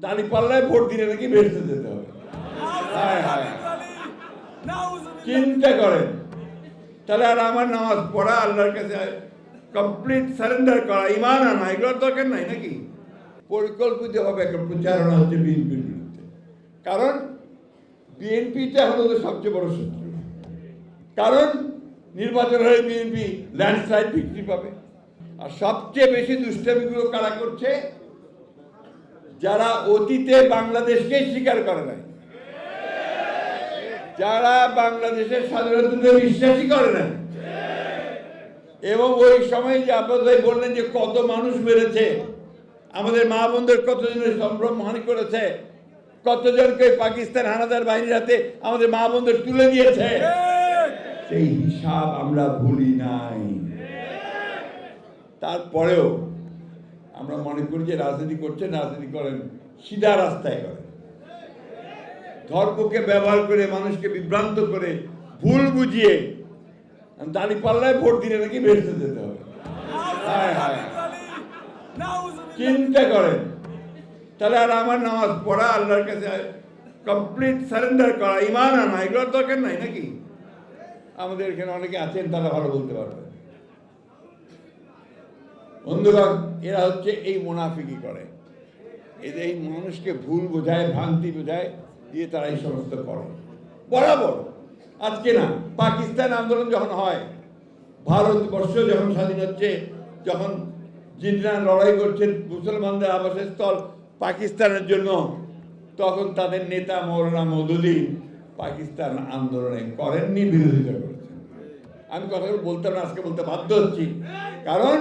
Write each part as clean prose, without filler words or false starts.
দাঁড়িপাল্লায় vote দিলে নাকি বেরোতে যেতে হবে। চিন্তা করেন, তাহলে আর আমার নামাজ পড়া, আল্লাহর কাছে কমপ্লিট সারেন্ডার করা, ইমান আনা, এগুলোর দরকার নাই নাকি? পরিকল্পিতভাবে একটা প্রচারণা হচ্ছে বিএনপির বিরুদ্ধে। কারণ বিএনপিটা হলো সবচেয়ে বড় শত্রু। কারণ নির্বাচন হলে বিএনপি ল্যান্ডস্লাইড ভিক্টরি পাবে। আর সবচেয়ে বেশি দুষ্টামিগুলো কারা করছে? যারা অতীতে বাংলাদেশকে স্বীকার করে নাই, যারা বাংলাদেশের স্বাধীনতাতে বিশ্বাসী করে না, এবং ওই সময় যে আপনাদের বললেন যে কত মানুষ মেরেছে, আমাদের মা বোনদের কতজনের সম্ভ্রমহানি করেছে, কতজনকে পাকিস্তান হানাদার বাহিনীর হাতে আমাদের মা বোনদের তুলে দিয়েছে, সেই হিসাব আমরা ভুলি নাই। তারপরেও আমরা মনে করি যে রাজনীতি করছেন, রাজনীতি করেন সিধা রাস্তায় করেন, ধর্মকে ব্যবহার করে মানুষকে বিভ্রান্ত করে ভুল বুঝিয়ে দাঁড়িপাল্লায় ভোট দিলে নাকি বেরোতে যেতে হবে। চিন্তা করেন, তাহলে আর আমার নামাজ পড়া, আল্লাহর কাছে কমপ্লিট সারেন্ডার করা, ইমান আনা, এগুলোর দরকার নাই নাকি? আমাদের এখানে অনেকে আছেন, তারা ভালো বলতে পারবে। বন্ধুগণ, এরা হচ্ছে এই মুনাফিকি করে, এদের এই মানুষকে ভুল বোঝায়, ভ্রান্তি বোঝায় দিয়ে তারা এই সমস্ত করে বরাবর। আজকে না, পাকিস্তান আন্দোলন যখন হয়, ভারতবর্ষ যখন স্বাধীন হচ্ছে, যখন জিন্নারা লড়াই করছেন মুসলমানদের আবাসের স্থল পাকিস্তানের জন্য, তখন তাদের নেতা মৌলানা মওদুদি পাকিস্তান আন্দোলনে করেননি, বিরোধিতা করেছেন। আমি কথাগুলো বলতাম না, আজকে বলতে বাধ্য হচ্ছি, কারণ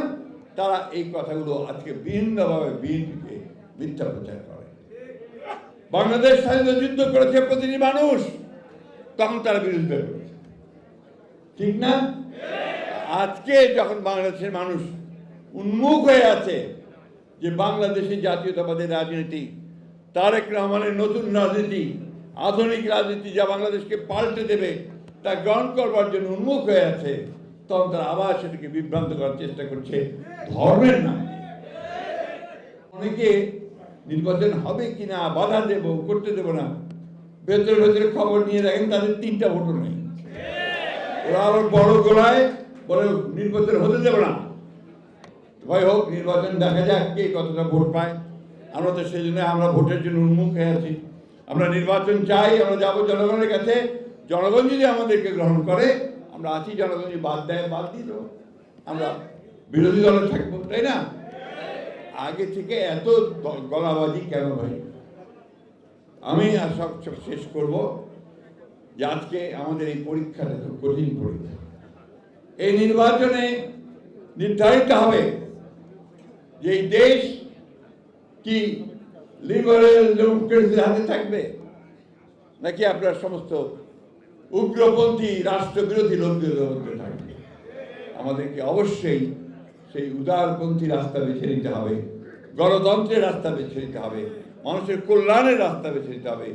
তারা এই কথাগুলো আজকে বিভিন্নভাবে বিএনপিকে মিথ্যা প্রচার করে। বাংলাদেশ স্বাধীনতা যুদ্ধ করেছে প্রতিটি মানুষ, তখন তারা বিরোধিতা করেছে, ঠিক না? আজকে যখন বাংলাদেশের মানুষ উন্মুখ হয়ে আছে যে বাংলাদেশের জাতীয়তাবাদের রাজনীতি, তারেক রহমানের নতুন রাজনীতি, আধুনিক রাজনীতি যা বাংলাদেশকে পাল্টে দেবে তা গ্রহণ করবার জন্য উন্মুখ হয়ে আছে, তখন তারা আবার সেটাকে বিভ্রান্ত করার চেষ্টা করছে ধর্মের নাম। অনেকে নির্বাচন হবে কিনা, বাধা দেব, করতে দেব না, ভেতরে ভেতরে খবর নিয়ে দেখেন তাদের 3টা ভোটও নেই। ওরা আবার বড় গলায় বলে নির্বাচন হতে দেব না, ভয় হোক, নির্বাচন দেখা যাক কে কতটা ভোট পায়। আমরা তো সেই জন্য আমরা ভোটের জন্য উন্মুখ হয়ে আছি। আমরা নির্বাচন চাই, আমরা যাবো জনগণের কাছে, জনগণ যদি আমাদেরকে গ্রহণ করে আমরা আছি, জনগণ যদি বাদ দেয় বাদ দিয়ে দেবো, আমরা বিরোধী দলে থাকবো, তাই না? আগে থেকে এত গলাবাজি কেন ভাই? আমি আর সব শেষ করব যে আজকে আমাদের এই পরীক্ষাটা খুব কঠিন পরীক্ষা। এই নির্বাচনে নির্ধারিত হবে যে এই দেশ কি লিবারেল ডেমোক্রেসির হাতে থাকবে, নাকি আপনার সমস্ত উগ্রপন্থী রাষ্ট্রবিরোধী লোকদের মধ্যে থাকবে। আমাদেরকে অবশ্যই সেই উদারপন্থী রাস্তা বেছে নিতে হবে, গণতন্ত্রের রাস্তা বেছে নিতে হবে, মানুষের কল্যাণের রাস্তা বেছে নিতে হবে।